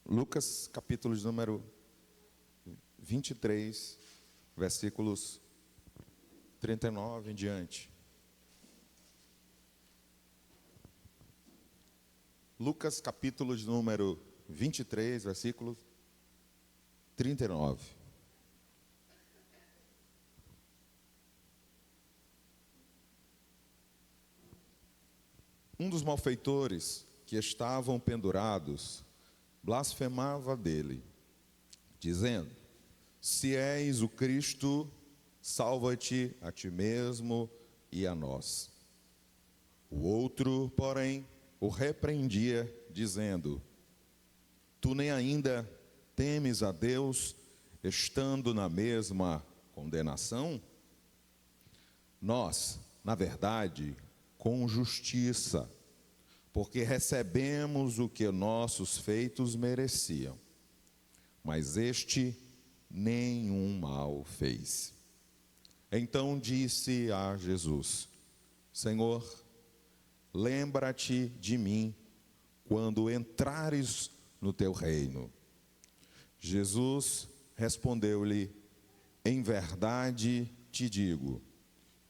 Lucas, capítulo de número 23, versículos 39 em diante. Lucas, capítulo de número 23, versículo 39. Um dos malfeitores que estavam pendurados blasfemava dele, dizendo: se és o Cristo, salva-te a ti mesmo e a nós. O outro, porém, o repreendia, dizendo: tu nem ainda temes a Deus, estando na mesma condenação? Nós, na verdade, com justiça, porque recebemos o que nossos feitos mereciam, mas este nenhum mal fez. Então disse a Jesus: Senhor, lembra-te de mim quando entrares no teu reino. Jesus respondeu-lhe: em verdade te digo,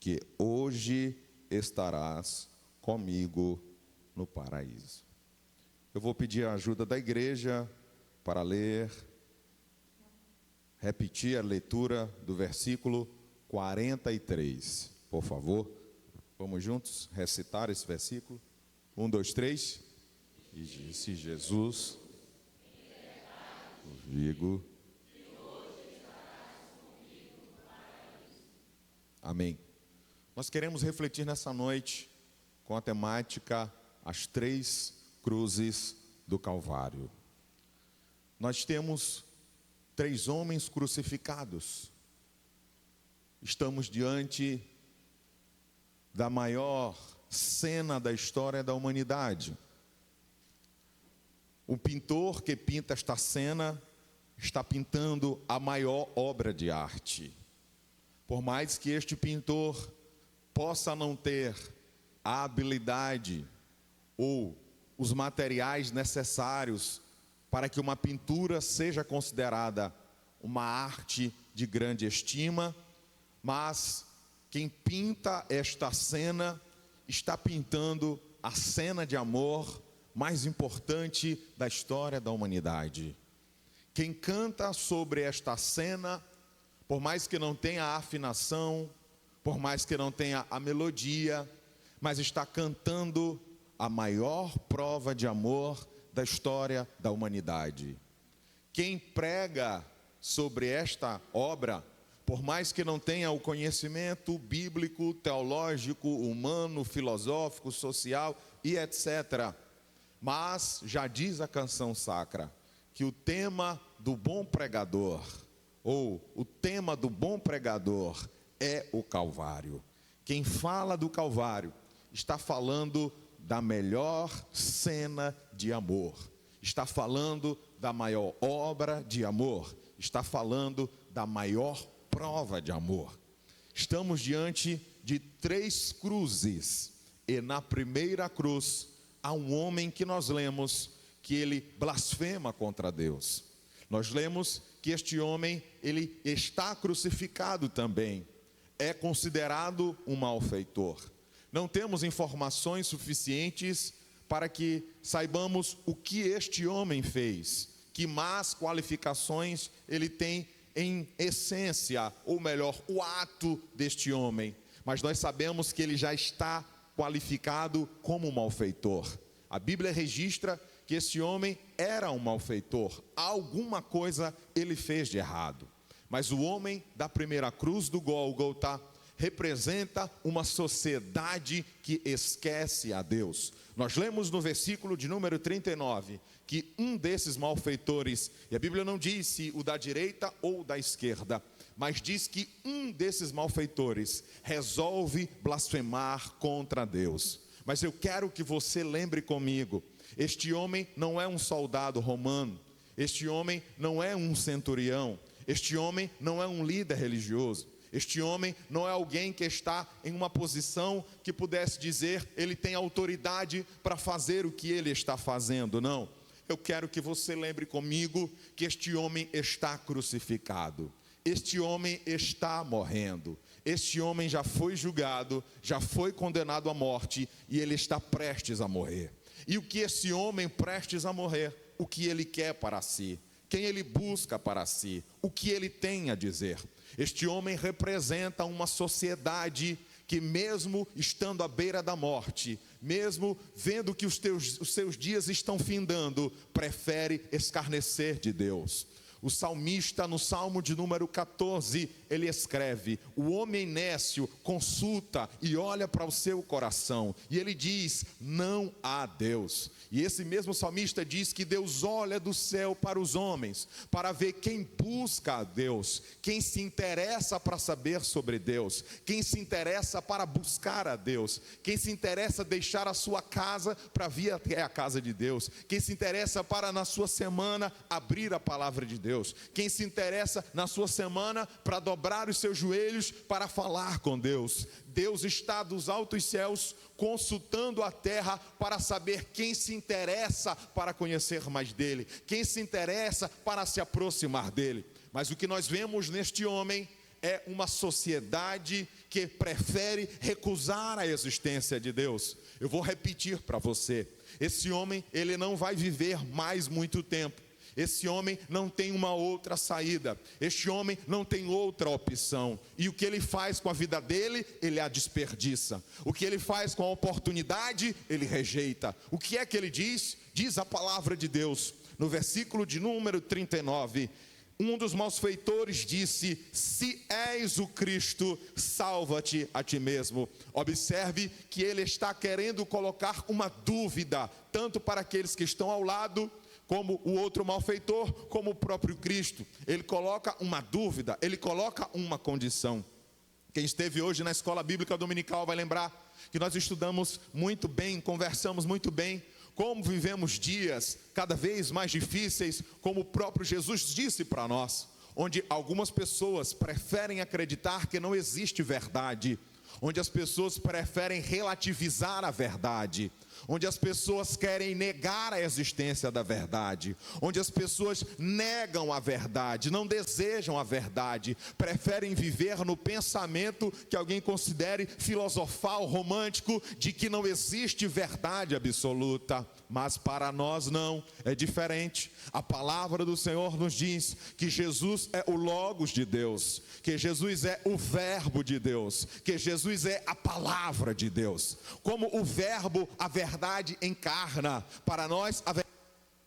que hoje estarás comigo no paraíso. Eu vou pedir a ajuda da igreja para ler, repetir a leitura do versículo 43, por favor. Vamos juntos recitar esse versículo? 1, 2, 3. E disse Jesus: digo, amém. Nós queremos refletir nessa noite com a temática As Três Cruzes do Calvário. Nós temos 3 homens crucificados. Estamos diante da maior cena da história da humanidade. O pintor que pinta esta cena está pintando a maior obra de arte. Por mais que este pintor possa não ter a habilidade ou os materiais necessários para que uma pintura seja considerada uma arte de grande estima, mas quem pinta esta cena está pintando a cena de amor mais importante da história da humanidade. Quem canta sobre esta cena, por mais que não tenha a afinação, por mais que não tenha a melodia, mas está cantando a maior prova de amor da história da humanidade. Quem prega sobre esta obra, por mais que não tenha o conhecimento bíblico, teológico, humano, filosófico, social e etc., mas já diz a canção sacra que o tema do bom pregador, ou o tema do bom pregador, é o Calvário. Quem fala do Calvário está falando da melhor cena de amor, está falando da maior obra de amor, está falando da maior prova de amor. Estamos diante de 3 cruzes, e na primeira cruz há um homem que nós lemos que ele blasfema contra Deus. Nós lemos que este homem, ele está crucificado também, é considerado um malfeitor. Não temos informações suficientes para que saibamos o que este homem fez, que más qualificações ele tem em essência, ou melhor, o ato deste homem. Mas nós sabemos que ele já está qualificado como malfeitor. A Bíblia registra que esse homem era um malfeitor, alguma coisa ele fez de errado. Mas o homem da primeira cruz do Gólgota representa uma sociedade que esquece a Deus. Nós lemos no versículo de número 39 que um desses malfeitores, e a Bíblia não diz se o da direita ou da esquerda, mas diz que um desses malfeitores resolve blasfemar contra Deus. Mas eu quero que você lembre comigo, este homem não é um soldado romano, este homem não é um centurião, este homem não é um líder religioso, este homem não é alguém que está em uma posição que pudesse dizer ele tem autoridade para fazer o que ele está fazendo, não. eu quero que você lembre comigo que este homem está crucificado. Este homem está morrendo. Este homem já foi julgado, já foi condenado à morte e ele está prestes a morrer. E o que esse homem prestes a morrer? O que ele quer para si? Quem ele busca para si? O que ele tem a dizer? Este homem representa uma sociedade que, mesmo estando à beira da morte, mesmo vendo que os seus dias estão findando, prefere escarnecer de Deus. O salmista, no Salmo de número 14, ele escreve: o homem nécio consulta e olha para o seu coração, e ele diz: não há Deus. E esse mesmo salmista diz que Deus olha do céu para os homens, para ver quem busca a Deus, quem se interessa para saber sobre Deus, quem se interessa para buscar a Deus, quem se interessa deixar a sua casa para vir até a casa de Deus, quem se interessa para na sua semana abrir a palavra de Deus, quem se interessa na sua semana para dobrar os seus joelhos para falar com Deus. Deus está dos altos céus consultando a terra para saber quem se interessa para conhecer mais dele, quem se interessa para se aproximar dele. Mas o que nós vemos neste homem é uma sociedade que prefere recusar a existência de Deus. Eu vou repetir para você: esse homem, ele não vai viver mais muito tempo. Esse homem não tem uma outra saída. Este homem não tem outra opção. E o que ele faz com a vida dele, ele a desperdiça. O que ele faz com a oportunidade, ele rejeita. O que é que ele diz? Diz a palavra de Deus, no versículo de número 39. Um dos malfeitores disse: se és o Cristo, salva-te a ti mesmo. Observe que ele está querendo colocar uma dúvida, tanto para aqueles que estão ao lado, como o outro malfeitor, como o próprio Cristo. Ele coloca uma dúvida, ele coloca uma condição. Quem esteve hoje na escola bíblica dominical vai lembrar que nós estudamos muito bem, conversamos muito bem, como vivemos dias cada vez mais difíceis, como o próprio Jesus disse para nós, onde algumas pessoas preferem acreditar que não existe verdade, onde as pessoas preferem relativizar a verdade, onde as pessoas querem negar a existência da verdade, onde as pessoas negam a verdade, não desejam a verdade, preferem viver no pensamento que alguém considere filosofal, romântico, de que não existe verdade absoluta. Mas para nós não, é diferente. A palavra do Senhor nos diz que Jesus é o Logos de Deus, que Jesus é o Verbo de Deus, que Jesus é a palavra de Deus. Como o Verbo, a verdade encarna. Para nós, a verdade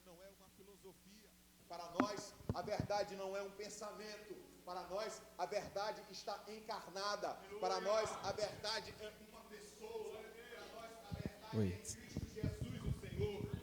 não é uma filosofia. Para nós, a verdade não é um pensamento. Para nós, a verdade está encarnada. Para nós, a verdade é uma pessoa. Para nós, a verdade é Cristo Jesus, o Senhor.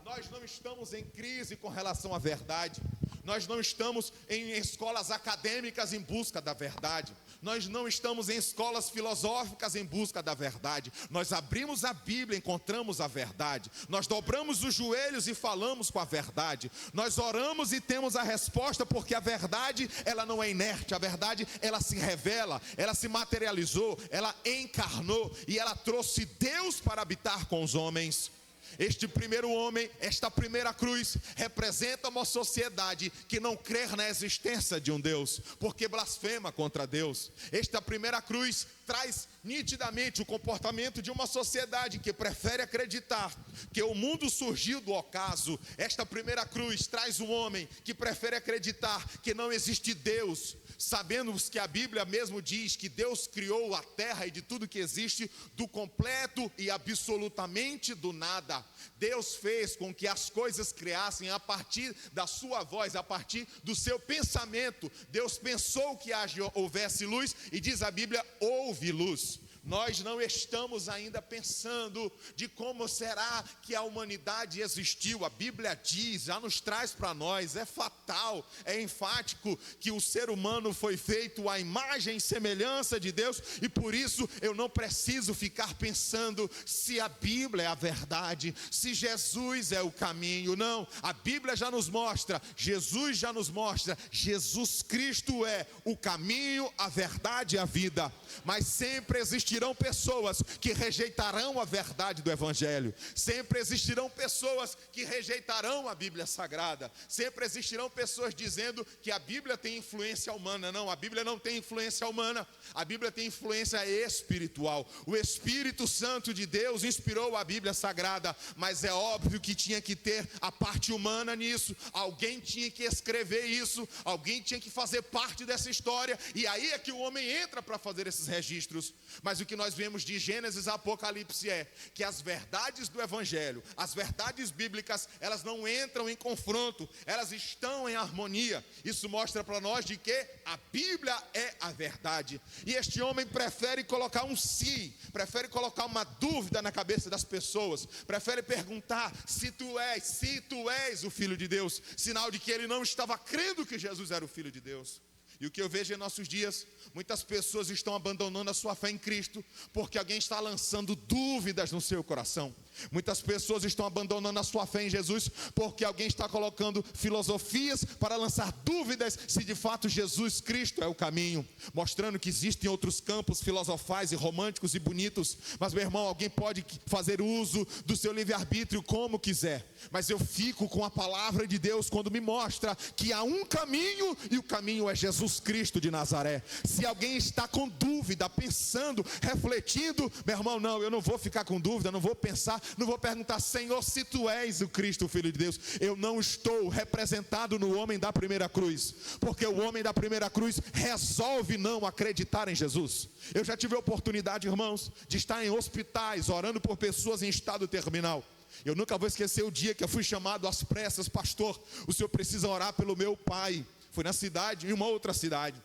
Nós não estamos em crise com relação à verdade. Nós não estamos em escolas acadêmicas em busca da verdade. Nós não estamos em escolas filosóficas em busca da verdade. Nós abrimos a Bíblia, encontramos a verdade. Nós dobramos os joelhos e falamos com a verdade. Nós oramos e temos a resposta, porque a verdade, ela não é inerte. A verdade, ela se revela, ela se materializou, ela encarnou e ela trouxe Deus para habitar com os homens. Este primeiro homem, esta primeira cruz, representa uma sociedade que não crê na existência de um Deus, porque blasfema contra Deus. Esta primeira cruz traz nitidamente o comportamento de uma sociedade que prefere acreditar que o mundo surgiu do ocaso. Esta primeira cruz traz um homem que prefere acreditar que não existe Deus, sabendo que a Bíblia mesmo diz que Deus criou a terra e de tudo que existe do completo e absolutamente do nada. Deus fez com que as coisas criassem a partir da sua voz, a partir do seu pensamento. Deus pensou que houvesse luz e diz a Bíblia: houve luz. Nós não estamos ainda pensando de como será que a humanidade existiu. A Bíblia diz, já nos traz para nós, é fatal, é enfático que o ser humano foi feito à imagem e semelhança de Deus, e por isso eu não preciso ficar pensando se a Bíblia é a verdade, se Jesus é o caminho. Não, a Bíblia já nos mostra, Jesus já nos mostra, Jesus Cristo é o caminho, a verdade e a vida. Mas sempre existirá existirão pessoas que rejeitarão a verdade do Evangelho. Sempre existirão pessoas que rejeitarão a Bíblia Sagrada. Sempre existirão pessoas dizendo que a Bíblia tem influência humana. Não, a Bíblia não tem influência humana. A Bíblia tem influência espiritual. O Espírito Santo de Deus inspirou a Bíblia Sagrada, mas é óbvio que tinha que ter a parte humana nisso. Alguém tinha que escrever isso, alguém tinha que fazer parte dessa história, e aí é que o homem entra para fazer esses registros. Mas o que nós vemos de Gênesis a Apocalipse é que as verdades do Evangelho, as verdades bíblicas, elas não entram em confronto, elas estão em harmonia. Isso mostra para nós de que a Bíblia é a verdade. E este homem prefere colocar um si, prefere colocar uma dúvida na cabeça das pessoas, prefere perguntar se tu és o Filho de Deus, sinal de que ele não estava crendo que Jesus era o Filho de Deus. E o que eu vejo em nossos dias, muitas pessoas estão abandonando a sua fé em Cristo, porque alguém está lançando dúvidas no seu coração. Muitas pessoas estão abandonando a sua fé em Jesus, porque alguém está colocando filosofias para lançar dúvidas se de fato Jesus Cristo é o caminho, mostrando que existem outros campos filosofais e românticos e bonitos. Mas meu irmão, alguém pode fazer uso do seu livre-arbítrio como quiser, mas eu fico com a palavra de Deus quando me mostra que há um caminho, e o caminho é Jesus Cristo de Nazaré. Se alguém está com dúvida, pensando, refletindo, meu irmão, não, eu não vou ficar com dúvida, não vou pensar, não vou perguntar, Senhor, se tu és o Cristo, o Filho de Deus. Eu não estou representado no homem da primeira cruz, porque o homem da primeira cruz resolve não acreditar em Jesus. Eu já tive a oportunidade, irmãos, de estar em hospitais, orando por pessoas em estado terminal. Eu nunca vou esquecer o dia que eu fui chamado às pressas: pastor, o senhor precisa orar pelo meu pai. Foi na cidade, em uma outra cidade,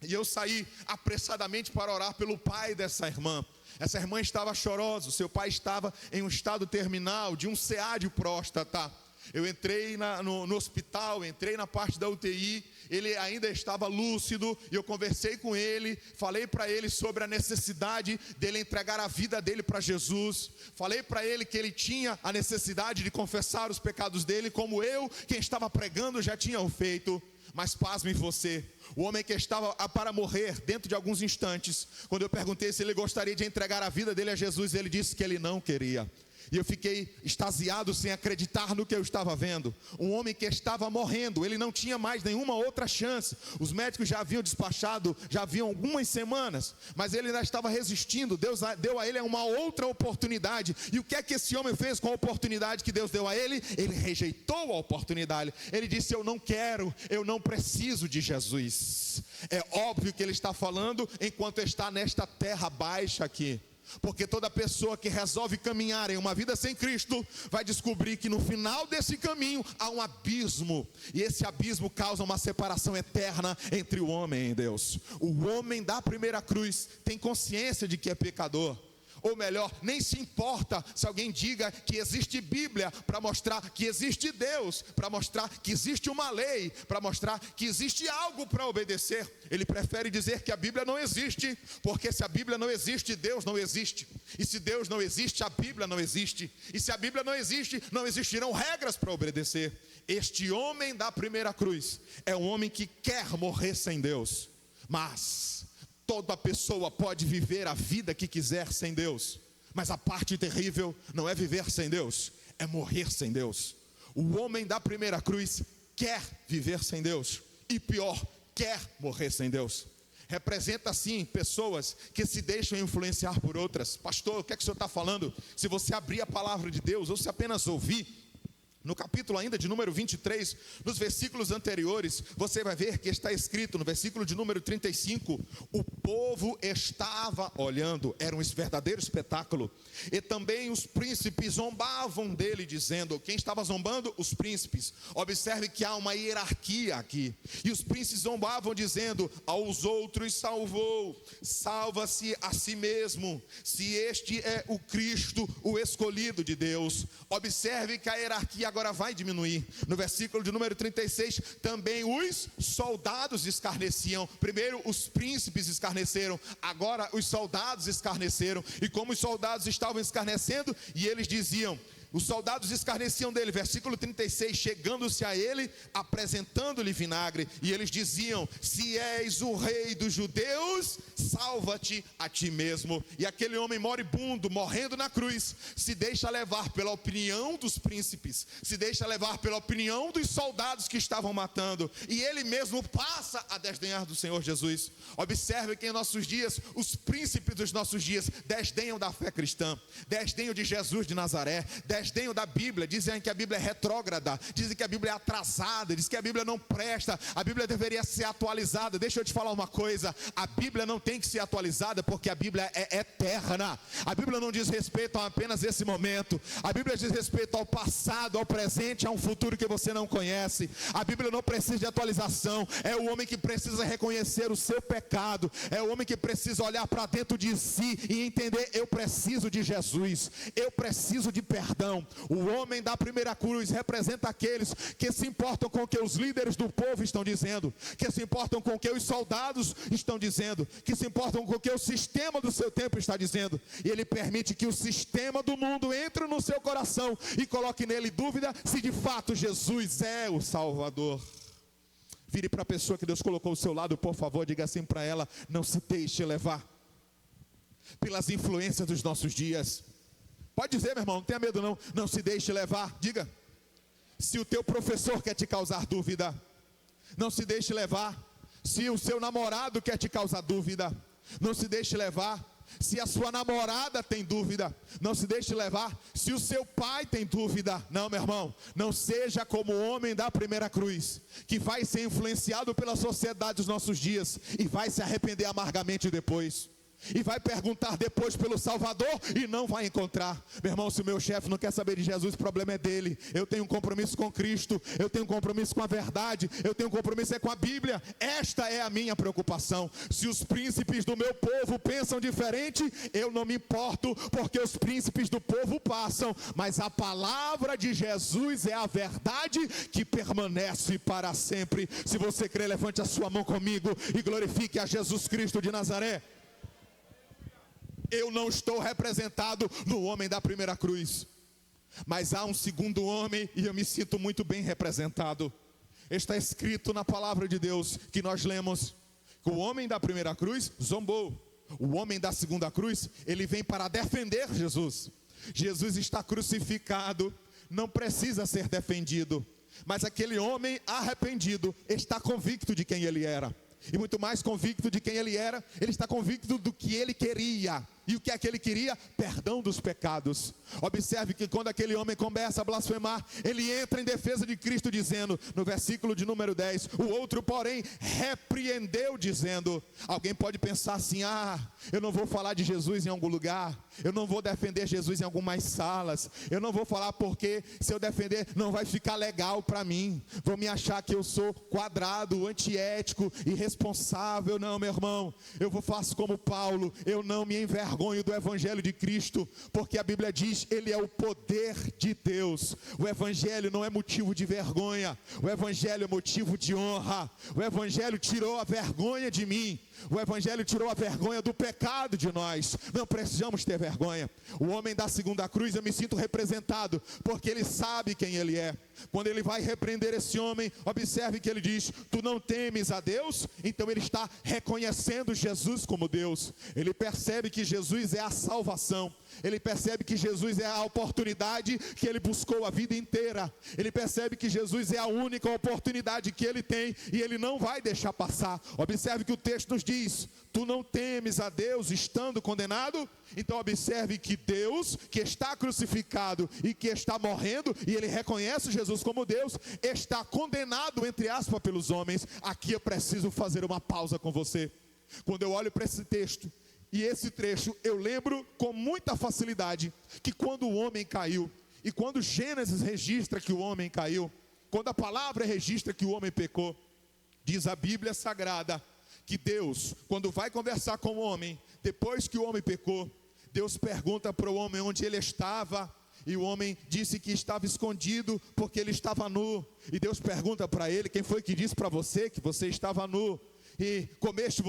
e eu saí apressadamente para orar pelo pai dessa irmã. Essa irmã estava chorosa, o seu pai estava em um estado terminal de um CA de próstata. Eu entrei no hospital, entrei na parte da UTI, ele ainda estava lúcido, e eu conversei com ele, falei para ele sobre a necessidade dele entregar a vida dele para Jesus, falei para ele que ele tinha a necessidade de confessar os pecados dele, como eu, quem estava pregando, já tinha o feito. Mas pasme você, o homem que estava para morrer dentro de alguns instantes, quando eu perguntei se ele gostaria de entregar a vida dele a Jesus, ele disse que ele não queria. E eu fiquei extasiado, sem acreditar no que eu estava vendo. Um homem que estava morrendo, ele não tinha mais nenhuma outra chance. Os médicos já haviam despachado, já haviam algumas semanas, mas ele ainda estava resistindo. Deus deu a ele uma outra oportunidade. E o que é que esse homem fez com a oportunidade que Deus deu a ele? Ele rejeitou a oportunidade. Ele disse: eu não quero, eu não preciso de Jesus. É óbvio que ele está falando enquanto está nesta terra baixa aqui. Porque toda pessoa que resolve caminhar em uma vida sem Cristo vai descobrir que no final desse caminho há um abismo, e esse abismo causa uma separação eterna entre o homem e Deus. O homem da primeira cruz tem consciência de que é pecador, ou melhor, nem se importa se alguém diga que existe Bíblia para mostrar que existe Deus, para mostrar que existe uma lei, para mostrar que existe algo para obedecer. Ele prefere dizer que a Bíblia não existe, porque se a Bíblia não existe, Deus não existe. E se Deus não existe, a Bíblia não existe. E se a Bíblia não existe, não existirão regras para obedecer. Este homem da primeira cruz é um homem que quer morrer sem Deus, mas toda pessoa pode viver a vida que quiser sem Deus, mas a parte terrível não é viver sem Deus, é morrer sem Deus. O homem da primeira cruz quer viver sem Deus, e pior, quer morrer sem Deus. Representa sim pessoas que se deixam influenciar por outras. Pastor, o que é que o senhor está falando? Se você abrir a palavra de Deus, ou se apenas ouvir, no capítulo ainda de número 23, nos versículos anteriores, você vai ver que está escrito no versículo de número 35, o povo estava olhando, era um verdadeiro espetáculo, e também os príncipes zombavam dele, dizendo, quem estava zombando? Os príncipes. Observe que há uma hierarquia aqui, e os príncipes zombavam dizendo, aos outros salvou, salva-se a si mesmo, se este é o Cristo, o escolhido de Deus. Observe que a hierarquia agora vai diminuir. No versículo de número 36, também os soldados escarneciam. Primeiro os príncipes escarneceram, agora os soldados escarneceram. E como os soldados estavam escarnecendo, e eles diziam, Os soldados escarneciam dele, versículo 36, chegando-se a ele, apresentando-lhe vinagre, e eles diziam: se és o rei dos judeus, salva-te a ti mesmo. E aquele homem moribundo, morrendo na cruz, se deixa levar pela opinião dos príncipes, se deixa levar pela opinião dos soldados que estavam matando, e ele mesmo passa a desdenhar do Senhor Jesus. Observe que em nossos dias, os príncipes dos nossos dias desdenham da fé cristã, desdenham de Jesus de Nazaré, desdenham da Bíblia, dizem que a Bíblia é retrógrada, dizem que a Bíblia é atrasada, dizem que a Bíblia não presta, a Bíblia deveria ser atualizada. Deixa eu te falar uma coisa: a Bíblia não tem que ser atualizada, porque a Bíblia é eterna. A Bíblia não diz respeito a apenas esse momento, a Bíblia diz respeito ao passado, ao presente, a um futuro que você não conhece. A Bíblia não precisa de atualização. É o homem que precisa reconhecer o seu pecado, é o homem que precisa olhar para dentro de si e entender: eu preciso de Jesus, eu preciso de perdão. O homem da primeira cruz representa aqueles que se importam com o que os líderes do povo estão dizendo, que se importam com o que os soldados estão dizendo, que se importam com o que o sistema do seu tempo está dizendo, e ele permite que o sistema do mundo entre no seu coração e coloque nele dúvida se de fato Jesus é o Salvador. Vire para a pessoa que Deus colocou ao seu lado, por favor, diga assim para ela: não se deixe levar pelas influências dos nossos dias. Pode dizer, meu irmão, não tenha medo não. Não se deixe levar, diga. Se o teu professor quer te causar dúvida, não se deixe levar. Se o seu namorado quer te causar dúvida, não se deixe levar. Se a sua namorada tem dúvida, não se deixe levar. Se o seu pai tem dúvida, não, meu irmão, não seja como o homem da primeira cruz, que vai ser influenciado pela sociedade dos nossos dias e vai se arrepender amargamente depois, e vai perguntar depois pelo Salvador e não vai encontrar. Meu irmão, se o meu chefe não quer saber de Jesus, o problema é dele. Eu tenho um compromisso com Cristo, eu tenho um compromisso com a verdade, eu tenho um compromisso com a Bíblia. Esta é a minha preocupação. Se os príncipes do meu povo pensam diferente, eu não me importo, porque os príncipes do povo passam, mas a palavra de Jesus é a verdade que permanece para sempre. Se você crê, levante a sua mão comigo e glorifique a Jesus Cristo de Nazaré. Eu não estou representado no homem da primeira cruz, mas há um segundo homem e eu me sinto muito bem representado. Está escrito na palavra de Deus que nós lemos que o homem da primeira cruz zombou. O homem da segunda cruz, ele vem para defender Jesus. Jesus está crucificado, não precisa ser defendido, mas aquele homem arrependido está convicto de quem ele era. E muito mais convicto de quem ele era, ele está convicto do que ele queria. E o que é que ele queria? Perdão dos pecados. Observe que quando aquele homem começa a blasfemar, ele entra em defesa de Cristo dizendo, no versículo de número 10, o outro porém repreendeu dizendo. Alguém pode pensar assim: eu não vou falar de Jesus em algum lugar, eu não vou defender Jesus em algumas salas, eu não vou falar porque se eu defender não vai ficar legal para mim, vão me achar que eu sou quadrado, antiético, irresponsável. Não, meu irmão, eu faço como Paulo, eu não me envergonho do Evangelho de Cristo, porque a Bíblia diz, ele é o poder de Deus. O Evangelho não é motivo de vergonha, o Evangelho é motivo de honra. O Evangelho tirou a vergonha de mim, o Evangelho tirou a vergonha do pecado de nós. Não precisamos ter vergonha. O homem da segunda cruz, eu me sinto representado, porque ele sabe quem ele é. Quando ele vai repreender esse homem, observe que ele diz, tu não temes a Deus? Então ele está reconhecendo Jesus como Deus. Ele percebe que Jesus é a salvação. Ele percebe que Jesus é a oportunidade que ele buscou a vida inteira. Ele percebe que Jesus é a única oportunidade que ele tem e ele não vai deixar passar. Observe que o texto nos diz, tu não temes a Deus estando condenado? Então observe que Deus, que está crucificado e que está morrendo, e ele reconhece Jesus como Deus, está condenado, entre aspas, pelos homens. Aqui eu preciso fazer uma pausa com você. Quando eu olho para esse texto e esse trecho, eu lembro com muita facilidade que quando o homem caiu, e quando Gênesis registra que o homem caiu, quando a palavra registra que o homem pecou, diz a Bíblia Sagrada que Deus, quando vai conversar com o homem, depois que o homem pecou, Deus pergunta para o homem onde ele estava, e o homem disse que estava escondido porque ele estava nu. E Deus pergunta para ele, quem foi que disse para você que você estava nu? E comeste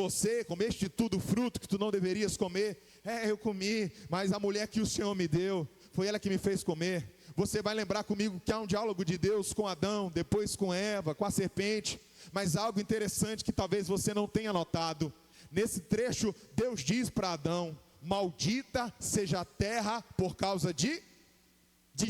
tudo o fruto que tu não deverias comer? Eu comi, mas a mulher que o Senhor me deu, foi ela que me fez comer. Você vai lembrar comigo que há um diálogo de Deus com Adão, depois com Eva, com a serpente. Mas algo interessante que talvez você não tenha notado. Nesse trecho, Deus diz para Adão: maldita seja a terra por causa de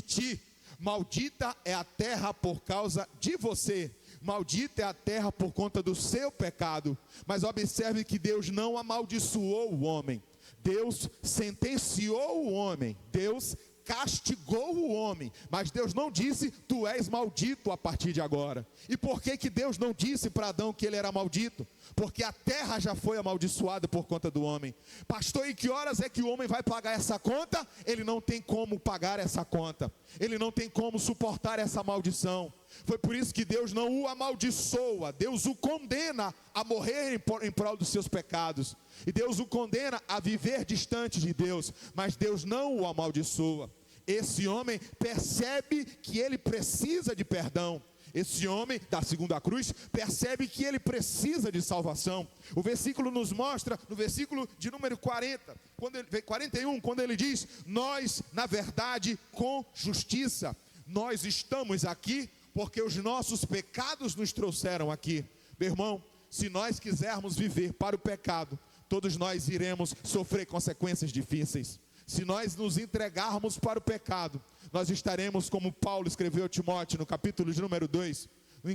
ti. Maldita é a terra por causa de você. Maldita é a terra por conta do seu pecado. Mas observe que Deus não amaldiçoou o homem. Deus sentenciou o homem. Deus castigou o homem, mas Deus não disse: tu és maldito a partir de agora. E por que Deus não disse para Adão que ele era maldito? Porque a terra já foi amaldiçoada por conta do homem. Pastor, e que horas é que o homem vai pagar essa conta? Ele não tem como pagar essa conta, ele não tem como suportar essa maldição. Foi por isso que Deus não o amaldiçoa, Deus o condena a morrer em prol dos seus pecados. E Deus o condena a viver distante de Deus, mas Deus não o amaldiçoa. Esse homem percebe que ele precisa de perdão. Esse homem da segunda cruz percebe que ele precisa de salvação. O versículo nos mostra, no versículo de número 41, quando ele diz: nós, na verdade, com justiça, nós estamos aqui porque os nossos pecados nos trouxeram aqui. Meu irmão, se nós quisermos viver para o pecado, todos nós iremos sofrer consequências difíceis. Se nós nos entregarmos para o pecado, nós estaremos, como Paulo escreveu a Timóteo no capítulo de número 2,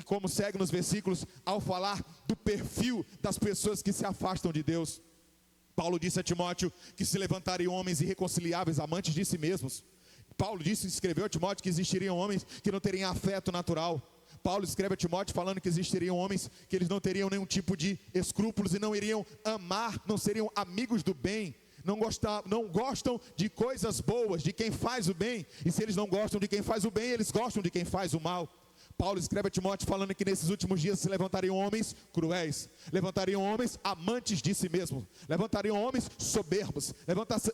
como segue nos versículos, ao falar do perfil das pessoas que se afastam de Deus. Paulo disse a Timóteo que se levantariam homens irreconciliáveis, amantes de si mesmos. Paulo escreveu a Timóteo que existiriam homens que não teriam afeto natural. Paulo escreve a Timóteo falando que existiriam homens que eles não teriam nenhum tipo de escrúpulos e não iriam amar, não seriam amigos do bem. Não gostam de coisas boas, de quem faz o bem. E se eles não gostam de quem faz o bem, eles gostam de quem faz o mal. Paulo escreve a Timóteo falando que nesses últimos dias se levantariam homens cruéis, levantariam homens amantes de si mesmos, levantariam homens soberbos,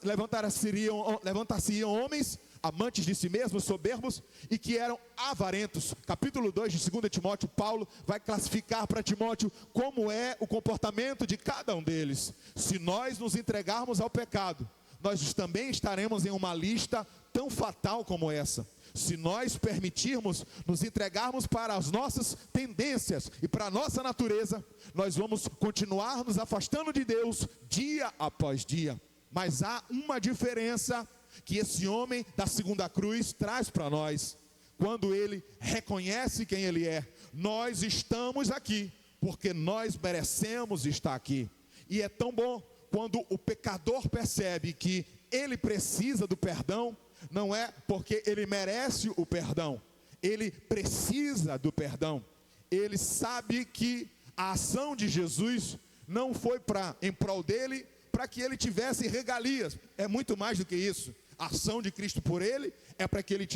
levantar-se-iam homens amantes de si mesmos, soberbos, e que eram avarentos. Capítulo 2 de 2 Timóteo, Paulo vai classificar para Timóteo como é o comportamento de cada um deles. Se nós nos entregarmos ao pecado, nós também estaremos em uma lista tão fatal como essa. Se nós permitirmos nos entregarmos para as nossas tendências e para a nossa natureza, nós vamos continuar nos afastando de Deus dia após dia. Mas há uma diferença que esse homem da segunda cruz traz para nós. Quando ele reconhece quem ele é: nós estamos aqui porque nós merecemos estar aqui. E é tão bom quando o pecador percebe que ele precisa do perdão. Não é porque ele merece o perdão, ele precisa do perdão. Ele sabe que a ação de Jesus não foi em prol dele, para que ele tivesse regalias. É muito mais do que isso. A ação de Cristo por ele é para que ele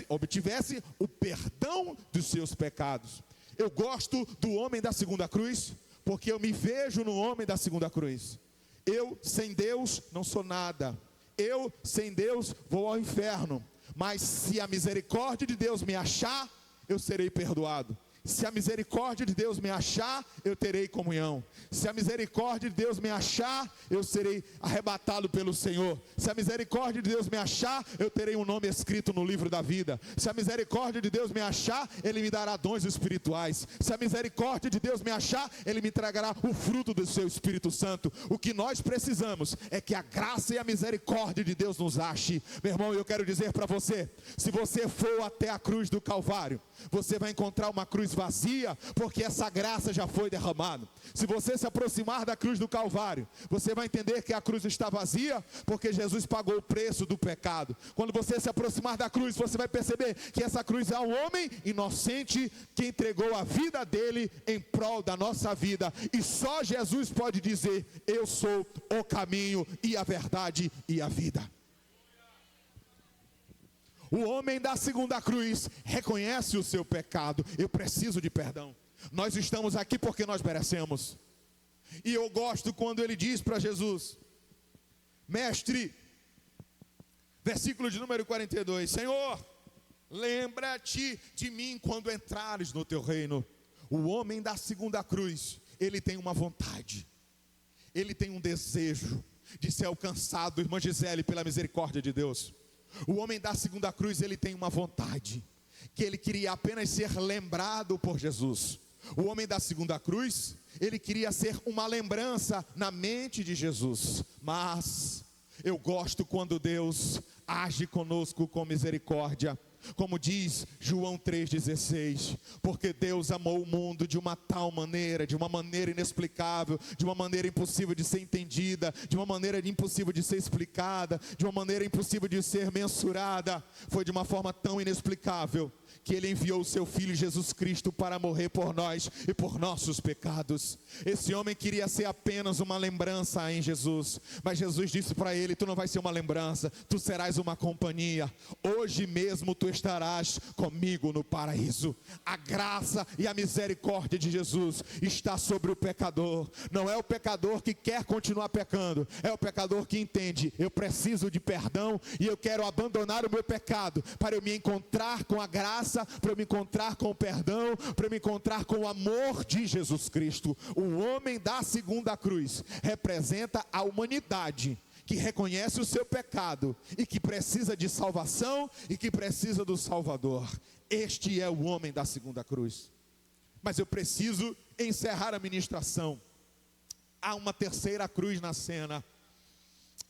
obtivesse o perdão dos seus pecados. Eu gosto do homem da segunda cruz, porque eu me vejo no homem da segunda cruz. Eu, sem Deus, não sou nada. Eu, sem Deus, vou ao inferno. Mas se a misericórdia de Deus me achar, eu serei perdoado. Se a misericórdia de Deus me achar, eu terei comunhão. Se a misericórdia de Deus me achar, eu serei arrebatado pelo Senhor. Se a misericórdia de Deus me achar, eu terei um nome escrito no livro da vida. Se a misericórdia de Deus me achar, Ele me dará dons espirituais. Se a misericórdia de Deus me achar, Ele me entregará o fruto do seu Espírito Santo. O que nós precisamos é que a graça e a misericórdia de Deus nos ache. Meu irmão, eu quero dizer para você: se você for até a cruz do Calvário, você vai encontrar uma cruz vazia, porque essa graça já foi derramada. Se você se aproximar da cruz do Calvário, você vai entender que a cruz está vazia, porque Jesus pagou o preço do pecado. Quando você se aproximar da cruz, você vai perceber que essa cruz é um homem inocente que entregou a vida dele em prol da nossa vida. E só Jesus pode dizer: eu sou o caminho e a verdade e a vida. O homem da segunda cruz reconhece o seu pecado. Eu preciso de perdão. Nós estamos aqui porque nós merecemos. E eu gosto quando ele diz para Jesus: mestre, versículo de número 42, Senhor, lembra-te de mim quando entrares no teu reino. O homem da segunda cruz, ele tem uma vontade, ele tem um desejo de ser alcançado, irmã Gisele, pela misericórdia de Deus. O homem da segunda cruz, ele tem uma vontade, que ele queria apenas ser lembrado por Jesus. O homem da segunda cruz, ele queria ser uma lembrança na mente de Jesus. Mas eu gosto quando Deus age conosco com misericórdia. Como diz João 3,16, porque Deus amou o mundo de uma tal maneira, de uma maneira inexplicável, de uma maneira impossível de ser entendida, de uma maneira impossível de ser explicada, de uma maneira impossível de ser mensurada. Foi de uma forma tão inexplicável que Ele enviou o seu Filho Jesus Cristo para morrer por nós e por nossos pecados. Esse homem queria ser apenas uma lembrança em Jesus, mas Jesus disse para ele: tu não vais ser uma lembrança, tu serás uma companhia. Hoje mesmo tu estarás comigo no paraíso. A graça e a misericórdia de Jesus está sobre o pecador. Não é o pecador que quer continuar pecando, é o pecador que entende: eu preciso de perdão e eu quero abandonar o meu pecado para eu me encontrar com a graça, para eu me encontrar com o perdão, para eu me encontrar com o amor de Jesus Cristo. O homem da segunda cruz representa a humanidade que reconhece o seu pecado e que precisa de salvação e que precisa do Salvador. Este é o homem da segunda cruz. Mas eu preciso encerrar a ministração. Há uma terceira cruz na cena,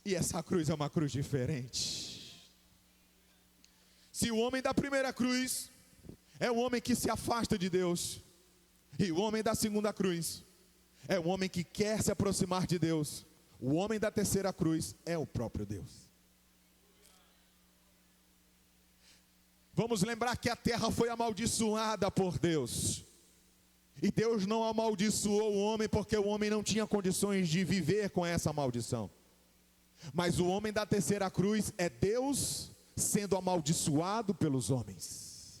e essa cruz é uma cruz diferente. Se o homem da primeira cruz é o homem que se afasta de Deus, e o homem da segunda cruz é o homem que quer se aproximar de Deus, o homem da terceira cruz é o próprio Deus. Vamos lembrar que a terra foi amaldiçoada por Deus, e Deus não amaldiçoou o homem porque o homem não tinha condições de viver com essa maldição. Mas o homem da terceira cruz é Deus sendo amaldiçoado pelos homens.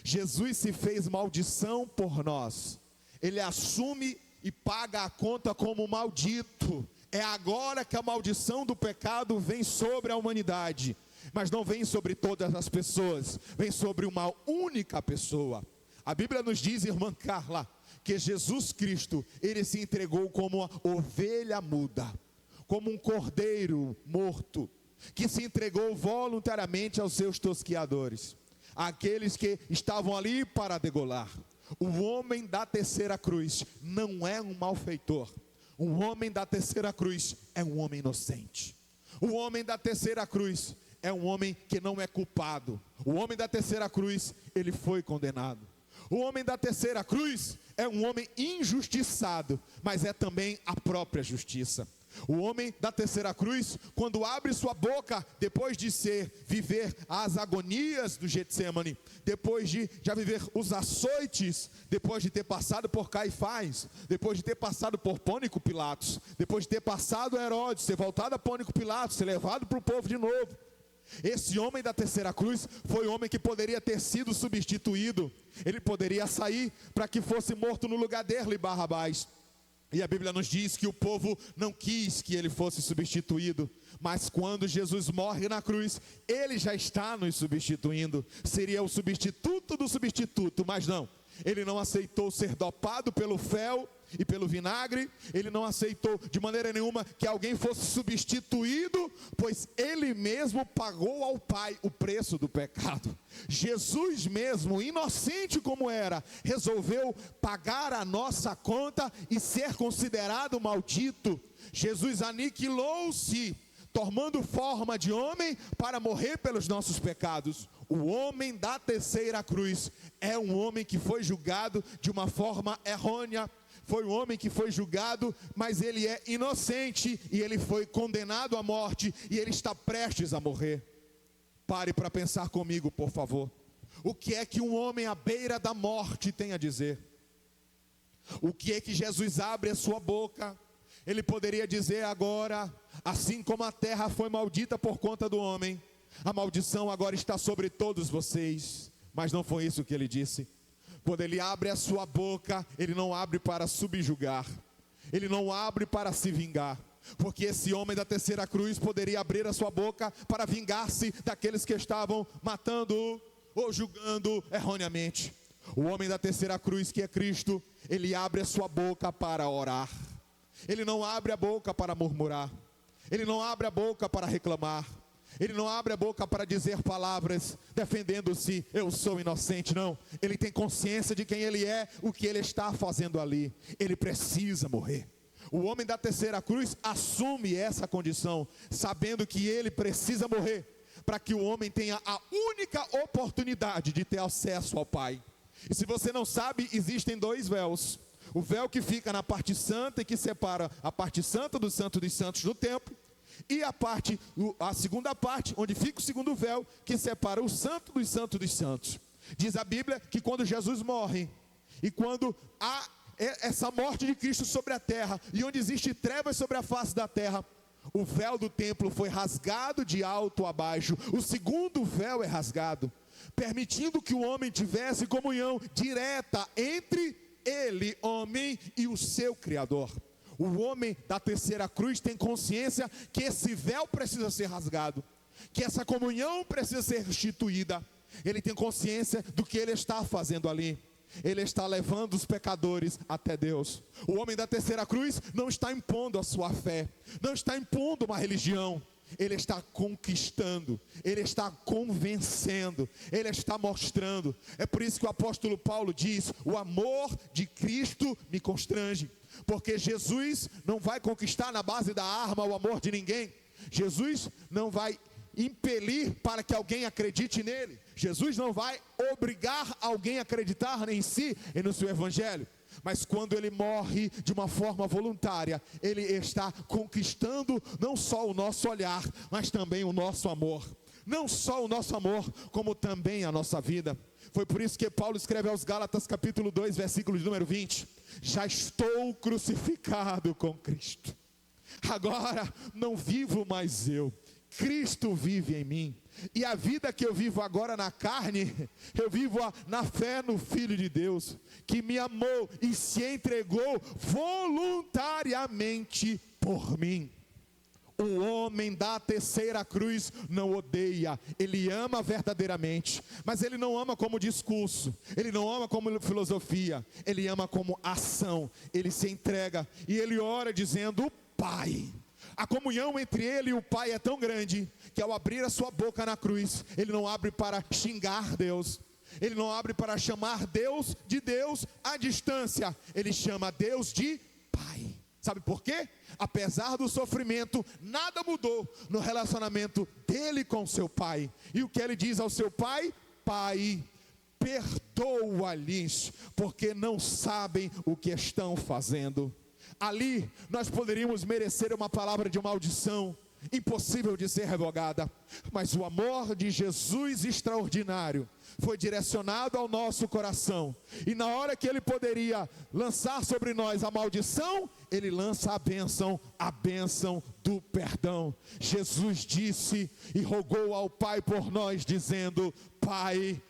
Jesus se fez maldição por nós. Ele assume e paga a conta como maldito. É agora que a maldição do pecado vem sobre a humanidade, mas não vem sobre todas as pessoas, vem sobre uma única pessoa. A Bíblia nos diz, irmã Carla, que Jesus Cristo, Ele se entregou como uma ovelha muda, como um cordeiro morto, que se entregou voluntariamente aos seus tosquiadores, aqueles que estavam ali para degolar. O homem da terceira cruz não é um malfeitor. O homem da terceira cruz é um homem inocente. O homem da terceira cruz é um homem que não é culpado. O homem da terceira cruz, ele foi condenado. O homem da terceira cruz é um homem injustiçado, mas é também a própria justiça. O homem da terceira cruz, quando abre sua boca, depois de viver as agonias do Getsemane, depois de já viver os açoites, depois de ter passado por Caifás, depois de ter passado por Pôncio Pilatos, depois de ter passado Herodes, ter voltado a Pôncio Pilatos, ser levado para o povo de novo. Esse homem da terceira cruz foi o homem que poderia ter sido substituído. Ele poderia sair para que fosse morto no lugar dele, Barrabás. E a Bíblia nos diz que o povo não quis que ele fosse substituído, mas quando Jesus morre na cruz, ele já está nos substituindo. Seria o substituto do substituto, mas não. Ele não aceitou ser dopado pelo fel e pelo vinagre. Ele não aceitou de maneira nenhuma que alguém fosse substituído, pois ele mesmo pagou ao Pai o preço do pecado. Jesus mesmo, inocente como era, resolveu pagar a nossa conta e ser considerado maldito. Jesus aniquilou-se, tomando forma de homem para morrer pelos nossos pecados. O homem da terceira cruz é um homem que foi julgado de uma forma errônea. Foi um homem que foi julgado, mas ele é inocente e ele foi condenado à morte e ele está prestes a morrer. Pare para pensar comigo, por favor. O que é que um homem à beira da morte tem a dizer? O que é que Jesus abre a sua boca? Ele poderia dizer agora: assim como a terra foi maldita por conta do homem, a maldição agora está sobre todos vocês. Mas não foi isso que ele disse. Quando ele abre a sua boca, ele não abre para subjugar, ele não abre para se vingar, porque esse homem da terceira cruz poderia abrir a sua boca para vingar-se daqueles que estavam matando ou julgando erroneamente. O homem da terceira cruz, que é Cristo, ele abre a sua boca para orar. Ele não abre a boca para murmurar, ele não abre a boca para reclamar, Ele não abre a boca para dizer palavras defendendo-se, eu sou inocente, não. Ele tem consciência de quem ele é, o que ele está fazendo ali. Ele precisa morrer. O homem da terceira cruz assume essa condição, sabendo que ele precisa morrer, para que o homem tenha a única oportunidade de ter acesso ao Pai. E se você não sabe, existem dois véus. O véu que fica na parte santa e que separa a parte santa do Santo dos Santos do templo, e a segunda parte, onde fica o segundo véu, que separa o santo dos santos dos santos. Diz a Bíblia que quando Jesus morre, e quando há essa morte de Cristo sobre a terra, e onde existe trevas sobre a face da terra, o véu do templo foi rasgado de alto a baixo. O segundo véu é rasgado, permitindo que o homem tivesse comunhão direta entre ele, homem, e o seu Criador. O homem da terceira cruz tem consciência que esse véu precisa ser rasgado, que essa comunhão precisa ser restituída. Ele tem consciência do que ele está fazendo ali. Ele está levando os pecadores até Deus. O homem da terceira cruz não está impondo a sua fé, não está impondo uma religião. Ele está conquistando, ele está convencendo, ele está mostrando. É por isso que o apóstolo Paulo diz: o amor de Cristo me constrange. Porque Jesus não vai conquistar na base da arma o amor de ninguém. Jesus não vai impelir para que alguém acredite nele. Jesus não vai obrigar alguém a acreditar em si e no seu evangelho. Mas quando ele morre de uma forma voluntária, ele está conquistando não só o nosso olhar, mas também o nosso amor. Não só o nosso amor, como também a nossa vida. Foi por isso que Paulo escreve aos Gálatas capítulo 2, versículo de número 20. Já estou crucificado com Cristo. Agora não vivo mais eu, Cristo vive em mim. E a vida que eu vivo agora na carne, eu vivo na fé no Filho de Deus, que me amou e se entregou voluntariamente por mim. O homem da terceira cruz não odeia, ele ama verdadeiramente, mas ele não ama como discurso, ele não ama como filosofia, ele ama como ação. Ele se entrega e ele ora dizendo: Pai. A comunhão entre ele e o Pai é tão grande, que ao abrir a sua boca na cruz, ele não abre para xingar Deus, ele não abre para chamar Deus de Deus à distância, ele chama Deus de Pai. Sabe por quê? Apesar do sofrimento, nada mudou no relacionamento dele com seu pai. E o que ele diz ao seu pai? Pai, perdoa-lhes, porque não sabem o que estão fazendo. Ali nós poderíamos merecer uma palavra de maldição, impossível de ser revogada, mas o amor de Jesus extraordinário foi direcionado ao nosso coração, e na hora que ele poderia lançar sobre nós a maldição, ele lança a bênção do perdão. Jesus disse e rogou ao Pai por nós, dizendo: Pai,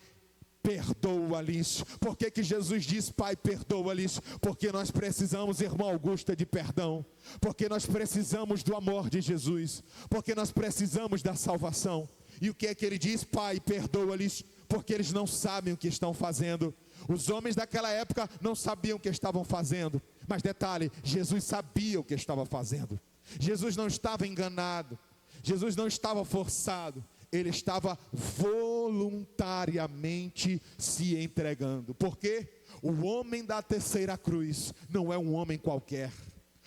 perdoa-lhes. Por que Jesus diz: Pai, perdoa-lhes? Porque nós precisamos, irmã Augusta, de perdão, porque nós precisamos do amor de Jesus, porque nós precisamos da salvação. E o que é que ele diz? Pai, perdoa-lhes, porque eles não sabem o que estão fazendo. Os homens daquela época não sabiam o que estavam fazendo, mas detalhe, Jesus sabia o que estava fazendo. Jesus não estava enganado, Jesus não estava forçado, ele estava voluntariamente se entregando. Porque o homem da terceira cruz não é um homem qualquer.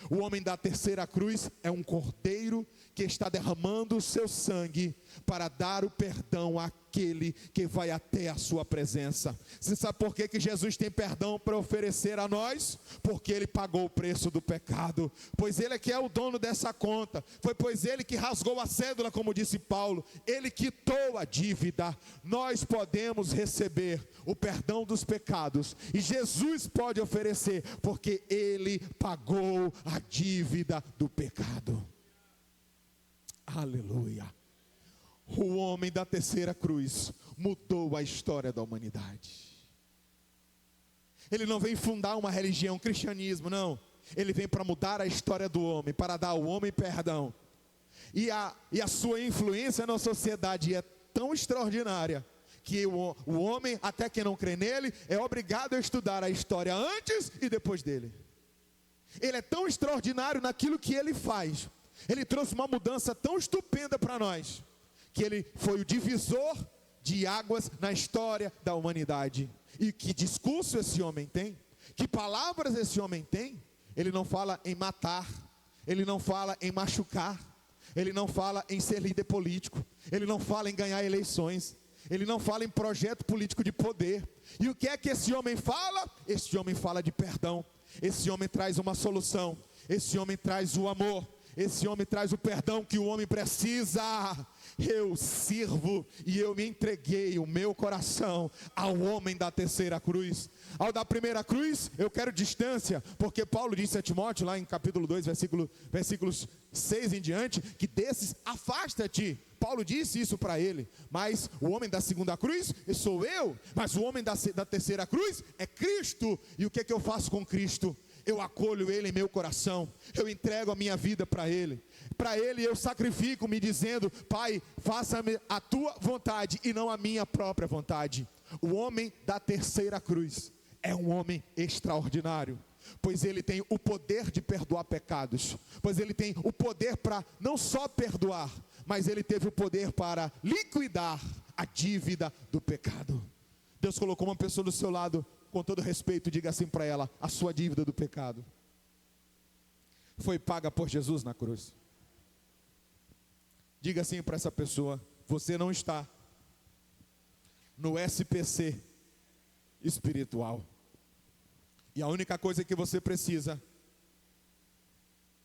O homem da terceira cruz é um cordeiro que está derramando o seu sangue para dar o perdão àquele que vai até a sua presença. Você sabe por que Jesus tem perdão para oferecer a nós? Porque ele pagou o preço do pecado, pois ele é que é o dono dessa conta. Foi pois ele que rasgou a cédula, como disse Paulo, ele quitou a dívida. Nós podemos receber o perdão dos pecados, e Jesus pode oferecer, porque ele pagou a dívida do pecado. Aleluia. O homem da terceira cruz mudou a história da humanidade. Ele não vem fundar uma religião, um cristianismo, não. Ele vem para mudar a história do homem, para dar ao homem perdão. E a sua influência na sociedade é tão extraordinária, que o homem, até quem não crê nele, é obrigado a estudar a história antes e depois dele. Ele é tão extraordinário naquilo que ele faz. Ele trouxe uma mudança tão estupenda para nós, que ele foi o divisor de águas na história da humanidade. E que discurso esse homem tem? Que palavras esse homem tem? Ele não fala em matar, ele não fala em machucar, ele não fala em ser líder político, ele não fala em ganhar eleições, ele não fala em projeto político de poder. E o que é que esse homem fala? Esse homem fala de perdão. Esse homem traz uma solução. Esse homem traz o amor. Esse homem traz o perdão que o homem precisa. Eu sirvo e eu me entreguei o meu coração ao homem da terceira cruz. Ao da primeira cruz, eu quero distância, porque Paulo disse a Timóteo, lá em capítulo 2, versículos 6 em diante, que desses afasta-te. Paulo disse isso para ele. Mas o homem da segunda cruz sou eu, mas o homem da terceira cruz é Cristo. E o que é que eu faço com Cristo? Eu acolho Ele em meu coração, eu entrego a minha vida para Ele eu sacrifico me dizendo: Pai, faça-me a Tua vontade e não a minha própria vontade. O homem da terceira cruz é um homem extraordinário, pois ele tem o poder de perdoar pecados, pois ele tem o poder para não só perdoar, mas ele teve o poder para liquidar a dívida do pecado. Deus colocou uma pessoa do seu lado. Com todo respeito, diga assim para ela: a sua dívida do pecado foi paga por Jesus na cruz. Diga assim para essa pessoa: você não está no SPC espiritual. E a única coisa que você precisa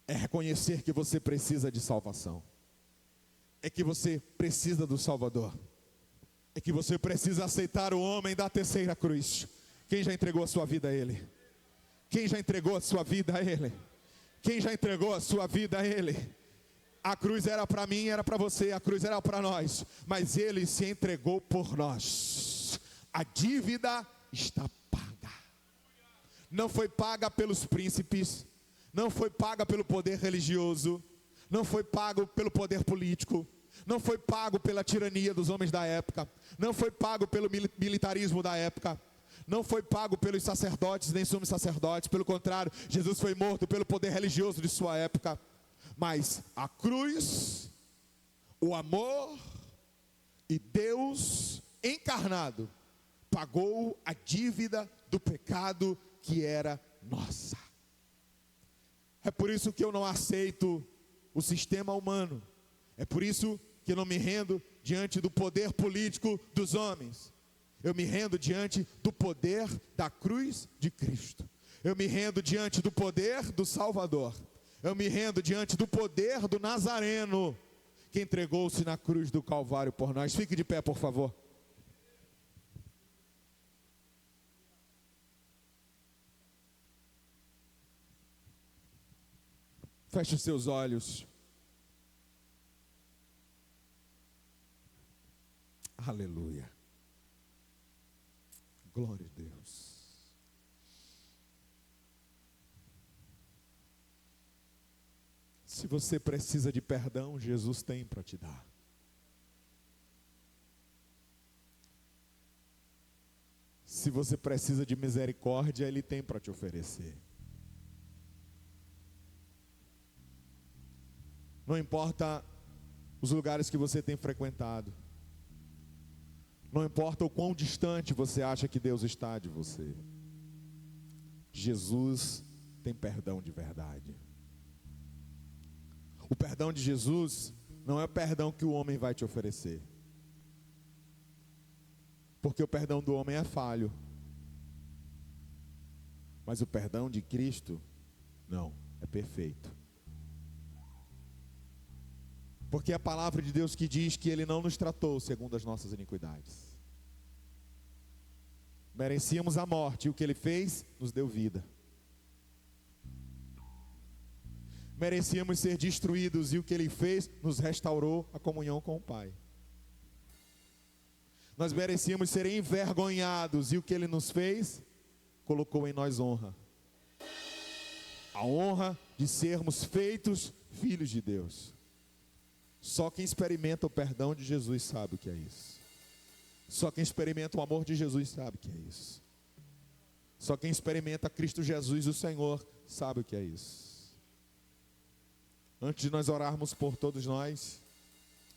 é reconhecer que você precisa de salvação. É que você precisa do Salvador. É que você precisa aceitar o homem da terceira cruz. Quem já entregou a sua vida a Ele? Quem já entregou a sua vida a Ele? Quem já entregou a sua vida a Ele? A cruz era para mim, era para você, a cruz era para nós, mas Ele se entregou por nós. A dívida está paga. Não foi paga pelos príncipes, não foi paga pelo poder religioso, não foi pago pelo poder político, não foi pago pela tirania dos homens da época, não foi pago pelo militarismo da época, não foi pago pelos sacerdotes nem sumos sacerdotes. Pelo contrário, Jesus foi morto pelo poder religioso de sua época. Mas a cruz, o amor e Deus encarnado pagou a dívida do pecado que era nossa. É por isso que eu não aceito o sistema humano. É por isso que eu não me rendo diante do poder político dos homens. Eu me rendo diante do poder da cruz de Cristo. Eu me rendo diante do poder do Salvador. Eu me rendo diante do poder do Nazareno, que entregou-se na cruz do Calvário por nós. Fique de pé, por favor. Feche os seus olhos. Aleluia. Glória a Deus. Se você precisa de perdão, Jesus tem para te dar. Se você precisa de misericórdia, Ele tem para te oferecer. Não importa os lugares que você tem frequentado. Não importa o quão distante você acha que Deus está de você. Jesus tem perdão de verdade. O perdão de Jesus não é o perdão que o homem vai te oferecer. Porque o perdão do homem é falho. Mas o perdão de Cristo, não, é perfeito. Porque é a palavra de Deus que diz que Ele não nos tratou segundo as nossas iniquidades. Merecíamos a morte, e o que Ele fez, nos deu vida. Merecíamos ser destruídos, e o que Ele fez, nos restaurou a comunhão com o Pai. Nós merecíamos ser envergonhados, e o que Ele nos fez, colocou em nós honra. A honra de sermos feitos filhos de Deus. Só quem experimenta o perdão de Jesus sabe o que é isso. Só quem experimenta o amor de Jesus sabe o que é isso. Só quem experimenta Cristo Jesus, o Senhor, sabe o que é isso. Antes de nós orarmos por todos nós,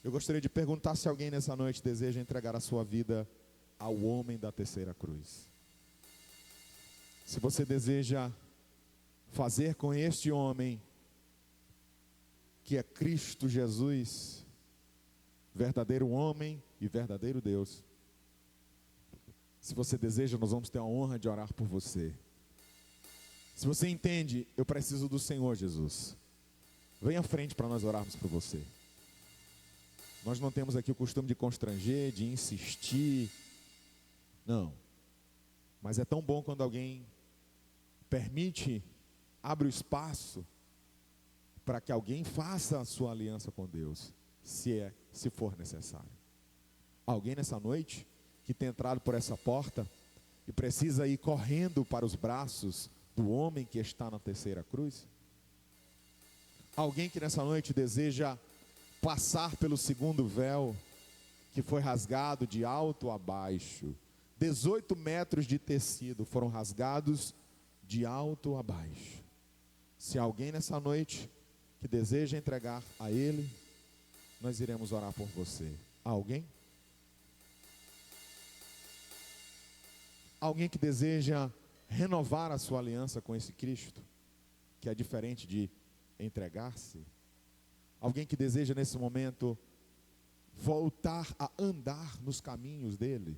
Eu gostaria de perguntar se alguém nessa noite deseja entregar a sua vida ao homem da terceira cruz. Se você deseja fazer com este homem, que é Cristo Jesus, verdadeiro homem e verdadeiro Deus. Se você deseja, nós vamos ter a honra de orar por você. Se você entende, eu preciso do Senhor Jesus, venha à frente para nós orarmos por você. Nós não temos aqui o costume de constranger, de insistir, não. Mas é tão bom quando alguém permite, abre o espaço para que alguém faça a sua aliança com Deus, se for necessário. Alguém nessa noite que tem entrado por essa porta e precisa ir correndo para os braços do homem que está na terceira cruz? Alguém que nessa noite deseja passar pelo segundo véu, que foi rasgado de alto a baixo. 18 metros de tecido foram rasgados de alto a baixo. Se alguém nessa noite que deseja entregar a Ele, nós iremos orar por você. Alguém? Alguém que deseja renovar a sua aliança com esse Cristo, que é diferente de entregar-se? Alguém que deseja nesse momento voltar a andar nos caminhos dele?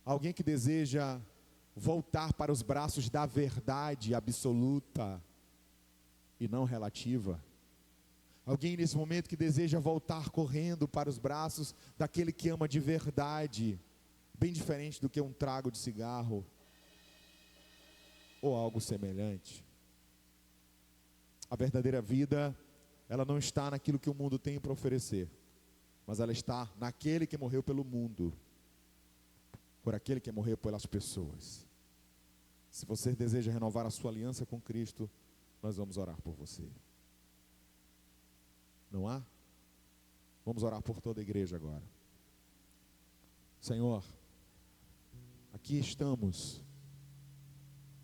Alguém que deseja voltar para os braços da verdade absoluta e não relativa? Alguém nesse momento que deseja voltar correndo para os braços daquele que ama de verdade, bem diferente do que um trago de cigarro ou algo semelhante? A verdadeira vida, ela não está naquilo que o mundo tem para oferecer, mas ela está naquele que morreu pelo mundo, por aquele que morreu pelas pessoas. Se você deseja renovar a sua aliança com Cristo, nós vamos orar por você. Não há? Vamos orar por toda a igreja agora. Senhor, aqui estamos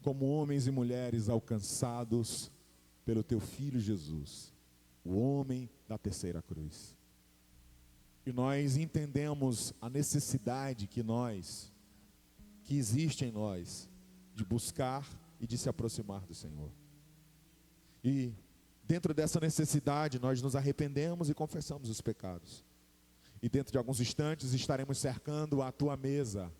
como homens e mulheres alcançados pelo Teu Filho Jesus, o homem da terceira cruz. E nós entendemos a necessidade que existe em nós, de buscar e de se aproximar do Senhor. E dentro dessa necessidade, nós nos arrependemos e confessamos os pecados. E dentro de alguns instantes estaremos cercando a Tua mesa.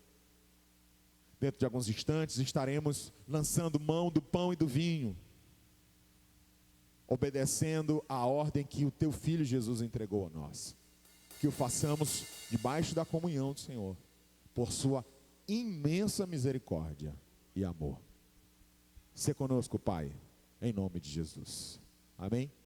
Dentro de alguns instantes estaremos lançando mão do pão e do vinho, obedecendo a ordem que o Teu Filho Jesus entregou a nós. Que o façamos debaixo da comunhão do Senhor, por Sua imensa misericórdia e amor. Sê conosco, Pai, em nome de Jesus. Amém?